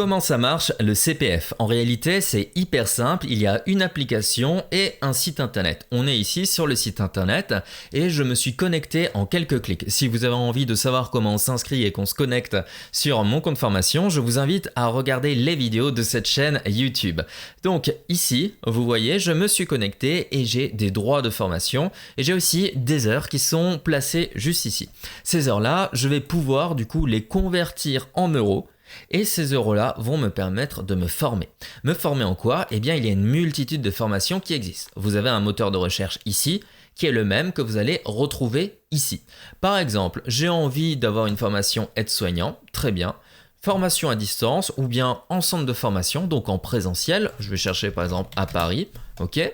Comment ça marche le CPF? En réalité, c'est hyper simple. Il y a une application et un site internet. On est ici sur le site internet et je me suis connecté en quelques clics. Si vous avez envie de savoir comment on s'inscrit et qu'on se connecte sur mon compte formation, je vous invite à regarder les vidéos de cette chaîne YouTube. Donc ici, vous voyez, je me suis connecté et j'ai des droits de formation et j'ai aussi des heures qui sont placées juste ici. Ces heures-là, je vais pouvoir du coup les convertir en euros. Et ces euros-là vont me permettre de me former. Me former en quoi? Eh bien, il y a une multitude de formations qui existent. Vous avez un moteur de recherche ici, qui est le même que vous allez retrouver ici. Par exemple, j'ai envie d'avoir une formation aide-soignant, très bien. Formation à distance ou bien en centre de formation, donc en présentiel. Je vais chercher par exemple à Paris, ok?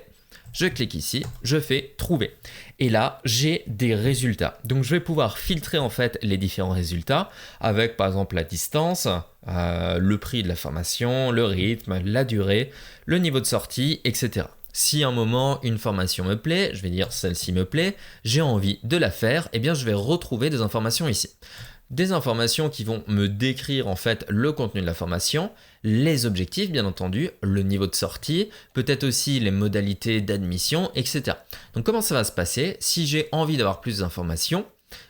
Je clique ici, je fais trouver. Et là, j'ai des résultats. Donc, je vais pouvoir filtrer en fait les différents résultats avec par exemple la distance, le prix de la formation, le rythme, la durée, le niveau de sortie, etc. Si à un moment une formation me plaît, je vais dire celle-ci me plaît, j'ai envie de la faire, eh bien je vais retrouver des informations ici. Des informations qui vont me décrire en fait le contenu de la formation, les objectifs bien entendu, le niveau de sortie, peut-être aussi les modalités d'admission, etc. Donc comment ça va se passer? Si j'ai envie d'avoir plus d'informations,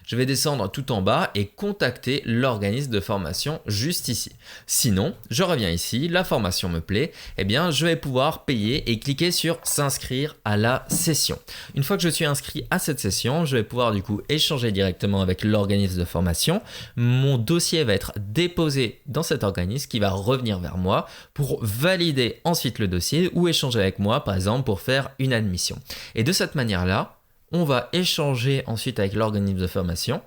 je vais descendre tout en bas et contacter l'organisme de formation juste ici. Sinon, je reviens ici, la formation me plaît, eh bien je vais pouvoir payer et cliquer sur s'inscrire à la session. Une fois que je suis inscrit à cette session, je vais pouvoir du coup échanger directement avec l'organisme de formation. Mon dossier va être déposé dans cet organisme qui va revenir vers moi pour valider ensuite le dossier ou échanger avec moi par exemple pour faire une admission. Et de cette manière-là, on va échanger ensuite avec l'organisme de formation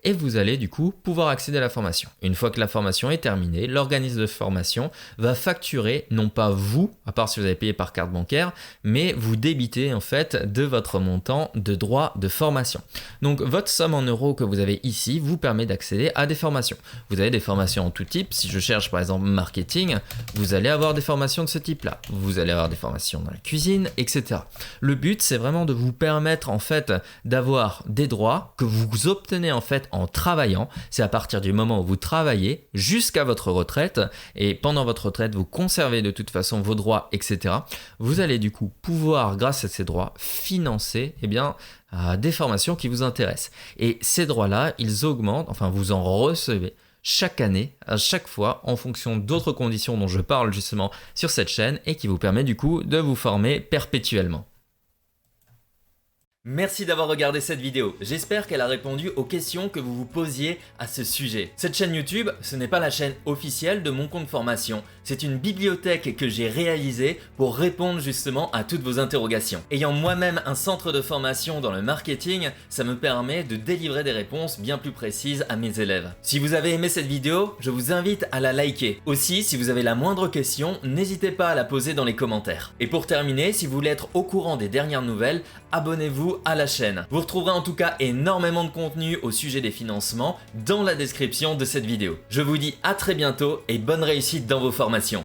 et vous allez du coup pouvoir accéder à la formation. Une fois que la formation est terminée, l'organisme de formation va facturer, non pas vous, à part si vous avez payé par carte bancaire, mais vous débitez en fait de votre montant de droits de formation. Donc votre somme en euros que vous avez ici vous permet d'accéder à des formations. Vous avez des formations en tout type. Si je cherche par exemple marketing, vous allez avoir des formations de ce type-là. Vous allez avoir des formations dans la cuisine, etc. Le but, c'est vraiment de vous permettre en fait d'avoir des droits que vous obtenez en fait en travaillant. C'est à partir du moment où vous travaillez jusqu'à votre retraite et pendant votre retraite, vous conservez de toute façon vos droits, etc. Vous allez du coup pouvoir, grâce à ces droits, financer des formations qui vous intéressent. Et ces droits-là, ils augmentent, enfin vous en recevez chaque année, à chaque fois, en fonction d'autres conditions dont je parle justement sur cette chaîne et qui vous permet du coup de vous former perpétuellement. Merci d'avoir regardé cette vidéo, j'espère qu'elle a répondu aux questions que vous vous posiez à ce sujet. Cette chaîne YouTube, ce n'est pas la chaîne officielle de mon compte formation, c'est une bibliothèque que j'ai réalisée pour répondre justement à toutes vos interrogations. Ayant moi-même un centre de formation dans le marketing, ça me permet de délivrer des réponses bien plus précises à mes élèves. Si vous avez aimé cette vidéo, je vous invite à la liker. Aussi, si vous avez la moindre question, n'hésitez pas à la poser dans les commentaires. Et pour terminer, si vous voulez être au courant des dernières nouvelles, abonnez-vous à la chaîne. Vous retrouverez en tout cas énormément de contenu au sujet des financements dans la description de cette vidéo. Je vous dis à très bientôt et bonne réussite dans vos formations.